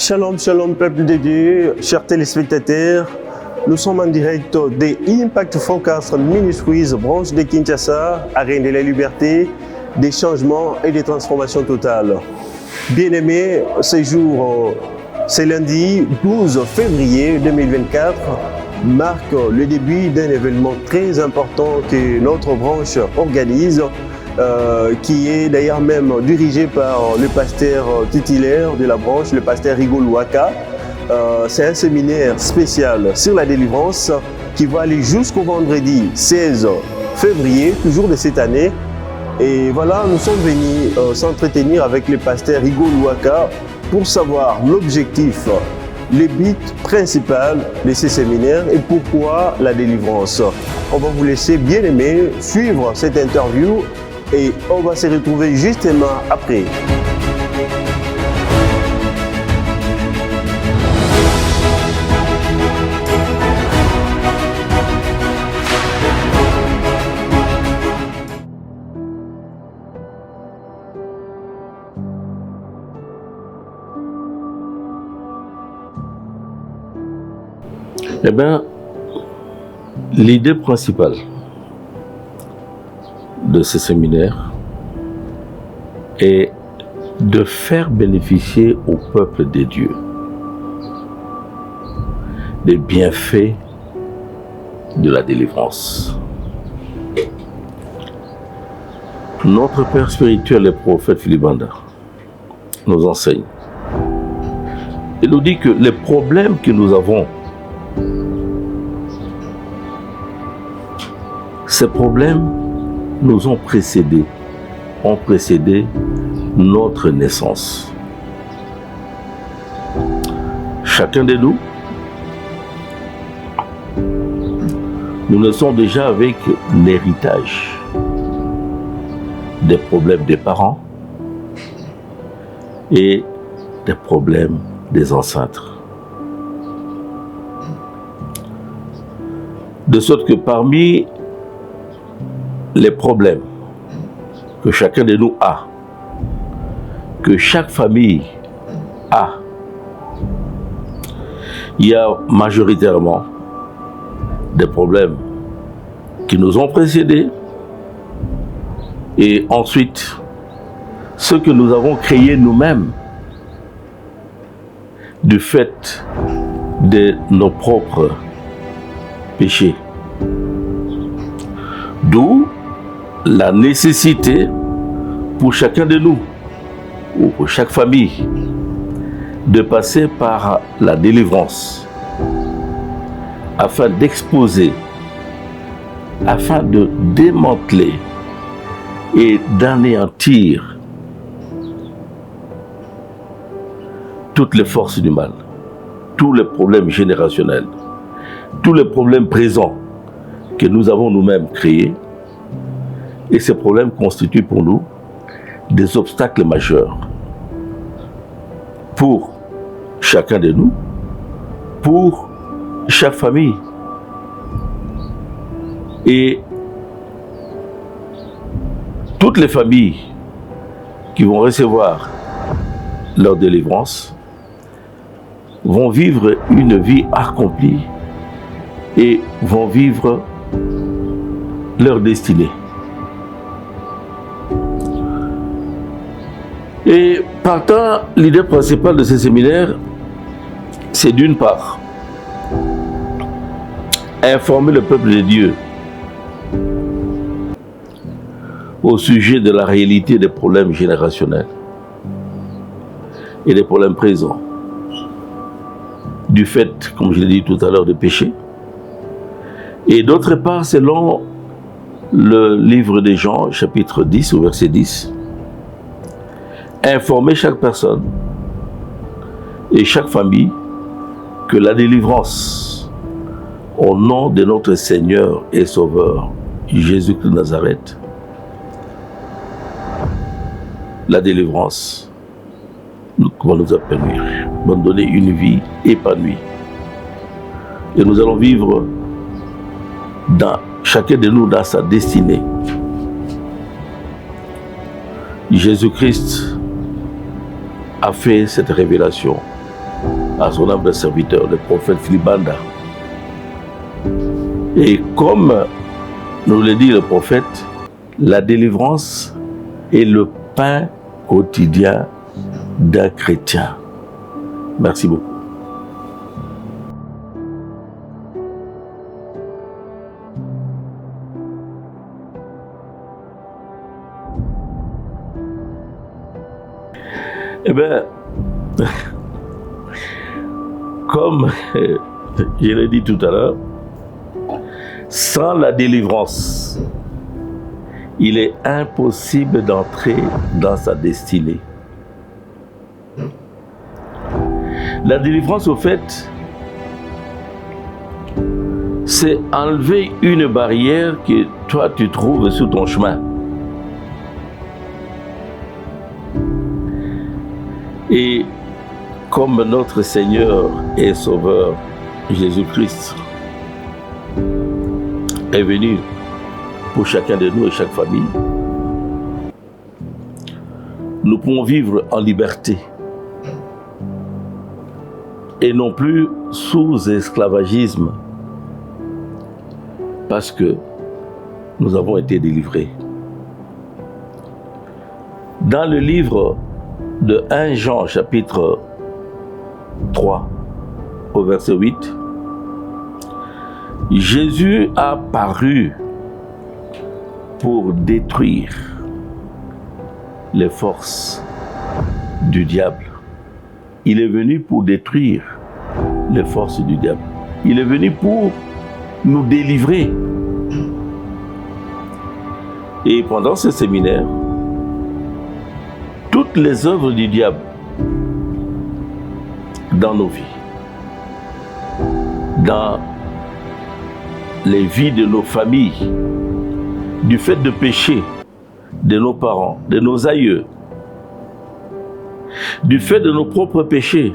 Shalom, shalom, peuple de Dieu, chers téléspectateurs. Nous sommes en direct des Impact Forecast Ministries, branche de Kinshasa, Arène de la Liberté, des changements et des transformations totales. Bien-aimés, c'est lundi 12 février 2024, marque le début d'un événement très important que notre branche organise, qui est d'ailleurs même dirigé par le pasteur titulaire de la branche, le pasteur Rigo Louaka. C'est un séminaire spécial sur la délivrance qui va aller jusqu'au vendredi 16 février, toujours de cette année. Et voilà, nous sommes venus s'entretenir avec le pasteur Rigo Louaka pour savoir l'objectif, le but principal de ces séminaires et pourquoi la délivrance. On va vous laisser, bien aimé, suivre cette interview et on va se retrouver justement après. Eh bien, l'idée principale de ce séminaire est de faire bénéficier au peuple de Dieu des bienfaits de la délivrance. Notre Père spirituel, le prophète Philibanda, nous enseigne. Il nous dit que les problèmes que nous avons, ces problèmes nous ont précédé notre naissance. Chacun de nous, nous naissons déjà avec l'héritage des problèmes des parents et des problèmes des ancêtres. De sorte que parmi les problèmes que chacun de nous a, que chaque famille a, il y a majoritairement des problèmes qui nous ont précédés et ensuite ceux que nous avons créés nous-mêmes du fait de nos propres péchés. D'où la nécessité pour chacun de nous, ou pour chaque famille, de passer par la délivrance, afin d'exposer, afin de démanteler et d'anéantir toutes les forces du mal, tous les problèmes générationnels, tous les problèmes présents que nous avons nous-mêmes créés. Et ces problèmes constituent pour nous des obstacles majeurs pour chacun de nous, pour chaque famille. Et toutes les familles qui vont recevoir leur délivrance vont vivre une vie accomplie et vont vivre leur destinée. Et partant, l'idée principale de ce séminaire, c'est d'une part, informer le peuple de Dieu au sujet de la réalité des problèmes générationnels et des problèmes présents, du fait, comme je l'ai dit tout à l'heure, de péché. Et d'autre part, selon le livre des Jean, chapitre 10 au verset 10, informer chaque personne et chaque famille que la délivrance au nom de notre Seigneur et Sauveur Jésus-Christ de Nazareth, la délivrance va nous appeler, va nous donner une vie épanouie. Et nous allons vivre dans chacun de nous dans sa destinée. Jésus-Christ a fait cette révélation à son humble serviteur, le prophète Philippe Banda. Et comme nous le dit le prophète, la délivrance est le pain quotidien d'un chrétien. Merci beaucoup. Eh bien, comme je l'ai dit tout à l'heure, sans la délivrance, il est impossible d'entrer dans sa destinée. La délivrance, au fait, c'est enlever une barrière que toi tu trouves sur ton chemin. Et comme notre Seigneur et Sauveur Jésus-Christ est venu pour chacun de nous et chaque famille, nous pouvons vivre en liberté et non plus sous esclavagisme parce que nous avons été délivrés. Dans le livre de 1 Jean chapitre 3 au verset 8, Jésus a paru pour détruire les forces du diable. Il est venu pour détruire les forces du diable. Il est venu pour nous délivrer. Et pendant ce séminaire, toutes les œuvres du diable dans nos vies, dans les vies de nos familles, du fait de péché de nos parents, de nos aïeux, du fait de nos propres péchés,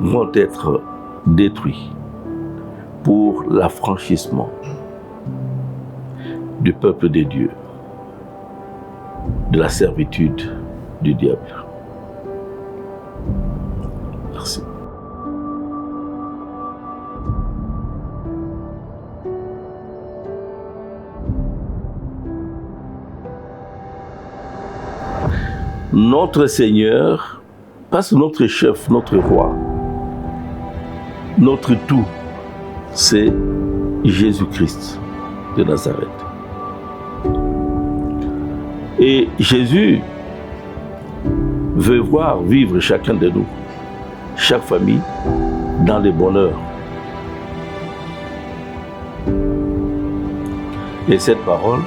vont être détruits pour l'affranchissement du peuple de Dieu de la servitude du diable. Merci. Notre Seigneur, parce que notre chef, notre roi, notre tout, c'est Jésus-Christ de Nazareth. Et Jésus veut voir vivre chacun de nous, chaque famille, dans le bonheur. Et cette parole,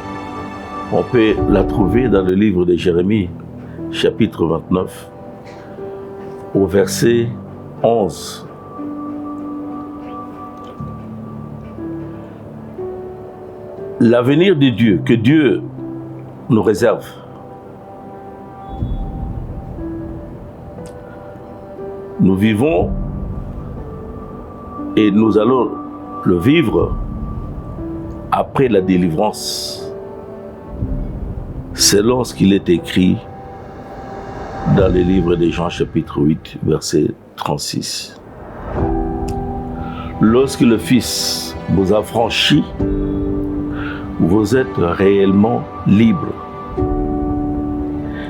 on peut la trouver dans le livre de Jérémie, chapitre 29, au verset 11. L'avenir de Dieu, que Dieu nous réserve, nous vivons et nous allons le vivre après la délivrance, selon ce qu'il est écrit dans le livre de Jean chapitre 8, verset 36. Lorsque le Fils vous a franchi, vous êtes réellement libre.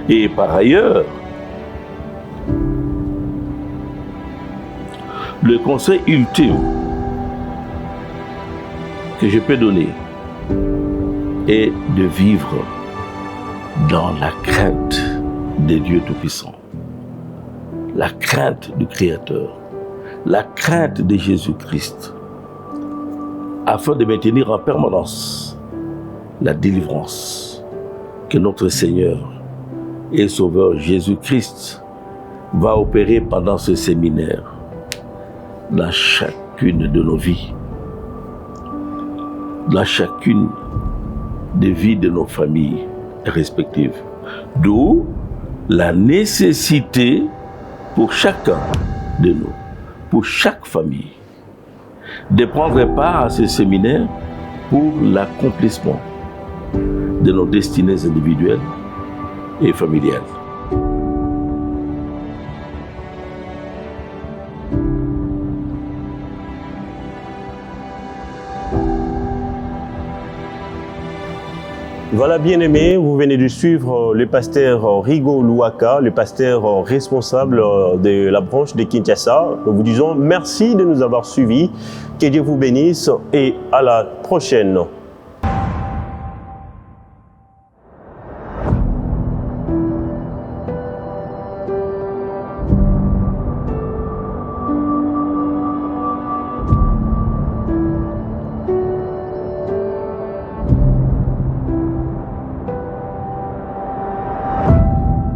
Et par ailleurs, le conseil ultime que je peux donner est de vivre dans la crainte de Dieu Tout-Puissant, la crainte du Créateur, la crainte de Jésus-Christ, afin de maintenir en permanence la délivrance que notre Seigneur et Sauveur Jésus-Christ va opérer pendant ce séminaire dans chacune de nos vies, dans chacune des vies de nos familles respectives. D'où la nécessité pour chacun de nous, pour chaque famille, de prendre part à ce séminaire pour l'accomplissement de nos destinées individuelles et familiales. Voilà, bien-aimés, vous venez de suivre le pasteur Rigo Louaka, le pasteur responsable de la branche de Kinshasa. Nous vous disons merci de nous avoir suivis. Que Dieu vous bénisse et à la prochaine.